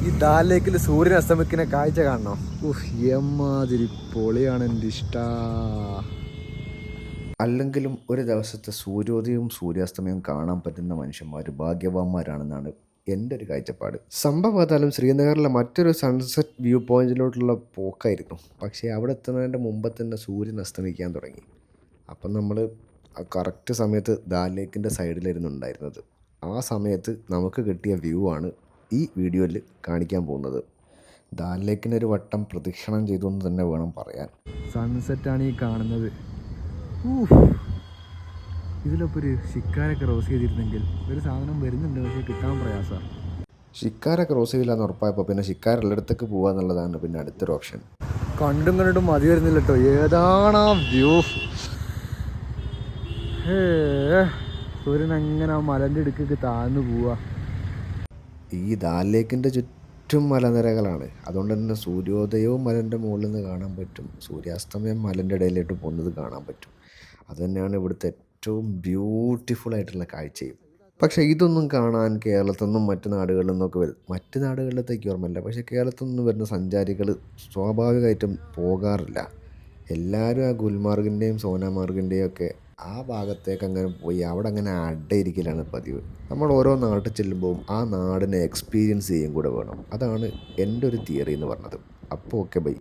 ഈ ദാൽ ലേക്കിൽ സൂര്യൻ അസ്തമിക്കുന്ന കാഴ്ച കാണണം. എമ്മാതിരി പൊളിയാണ്, എൻ്റെ ഇഷ്ട. അല്ലെങ്കിലും ഒരു ദിവസത്തെ സൂര്യോദയവും സൂര്യാസ്തമയവും കാണാൻ പറ്റുന്ന മനുഷ്യന്മാർ ഭാഗ്യവാന്മാരാണെന്നാണ് എൻ്റെ ഒരു കാഴ്ചപ്പാട്. സംഭവത്താലും ശ്രീനഗറിലെ മറ്റൊരു സൺസെറ്റ് വ്യൂ പോയിന്റിലോട്ടുള്ള പോക്കായിരുന്നു. പക്ഷേ അവിടെ എത്തുന്നതിൻ്റെ മുമ്പ് തന്നെ സൂര്യൻ അസ്തമിക്കാൻ തുടങ്ങി. അപ്പം നമ്മൾ കറക്റ്റ് സമയത്ത് ദാൽ ലേക്കിൻ്റെ സൈഡിലായിരുന്നു ഉണ്ടായിരുന്നത്. ആ സമയത്ത് നമുക്ക് കിട്ടിയ വ്യൂ ആണ് ഈ വീഡിയോയിൽ കാണിക്കാൻ പോകുന്നത്. ദാൽ ലേക്കിനൊരു വട്ടം പ്രദക്ഷിണം ചെയ്തു എന്ന് തന്നെ വേണം പറയാൻ. സൺസെറ്റാണ് ഈ കാണുന്നത്. ഇതിലൊപ്പം ഒരു ഷിക്കാര ക്രോസ് ചെയ്തിരുന്നെങ്കിൽ. ഒരു സാധനം വരുന്നുണ്ട്, പക്ഷേ കിട്ടാൻ പ്രയാസമാണ്. ഷിക്കാര ക്രോസ് ചെയ്യില്ല എന്ന് ഉറപ്പായപ്പോൾ പിന്നെ ഷിക്കാരുള്ളിടത്തേക്ക് പോകുക എന്നുള്ളതാണ് പിന്നെ അടുത്തൊരു ഓപ്ഷൻ. കണ്ടും കണ്ടിട്ടും മതി വരുന്നില്ല കേട്ടോ. ഏതാണ് ആ വ്യൂ! സൂര്യൻ അങ്ങനെ ആ മലൻ്റെ ഇടുക്കൊക്കെ താഴ്ന്നു പോവുക. ഈ ദാൽ ലേക്കിൻ്റെ ചുറ്റും മലനിരകളാണ്. അതുകൊണ്ട് തന്നെ സൂര്യോദയവും മലൻ്റെ മുകളിൽ നിന്ന് കാണാൻ പറ്റും, സൂര്യാസ്തമയം മലൻ്റെ ഇടയിലോട്ട് പോകുന്നത് കാണാൻ പറ്റും. അതുതന്നെയാണ് ഇവിടുത്തെ ഏറ്റവും ബ്യൂട്ടിഫുൾ ആയിട്ടുള്ള കാഴ്ചയും. പക്ഷേ ഇതൊന്നും കാണാൻ കേരളത്തിൽ നിന്നും മറ്റു നാടുകളിൽ നിന്നൊക്കെ വരും. മറ്റു നാടുകളിലത്തേക്ക് ഓർമ്മയില്ല, പക്ഷേ കേരളത്തിൽ നിന്ന് വരുന്ന സഞ്ചാരികൾ സ്വാഭാവികമായിട്ടും പോകാറില്ല. എല്ലാവരും ആ ഗുൽമാർഗിൻ്റെയും സോനാമാർഗിൻ്റെയും ഒക്കെ ആ ഭാഗത്തേക്ക് അങ്ങനെ പോയി അവിടെ അങ്ങനെ അടയിരിക്കലാണ് പതിവ്. നമ്മൾ ഓരോ നാട്ടിൽ ചെല്ലുമ്പോൾ ആ നാടിനെ എക്സ്പീരിയൻസ് ചെയ്യും കൂടെ വേണം. അതാണ് എൻ്റെ ഒരു തിയറി എന്ന് പറഞ്ഞത്. അപ്പോൾ ഓക്കെ, ബൈ.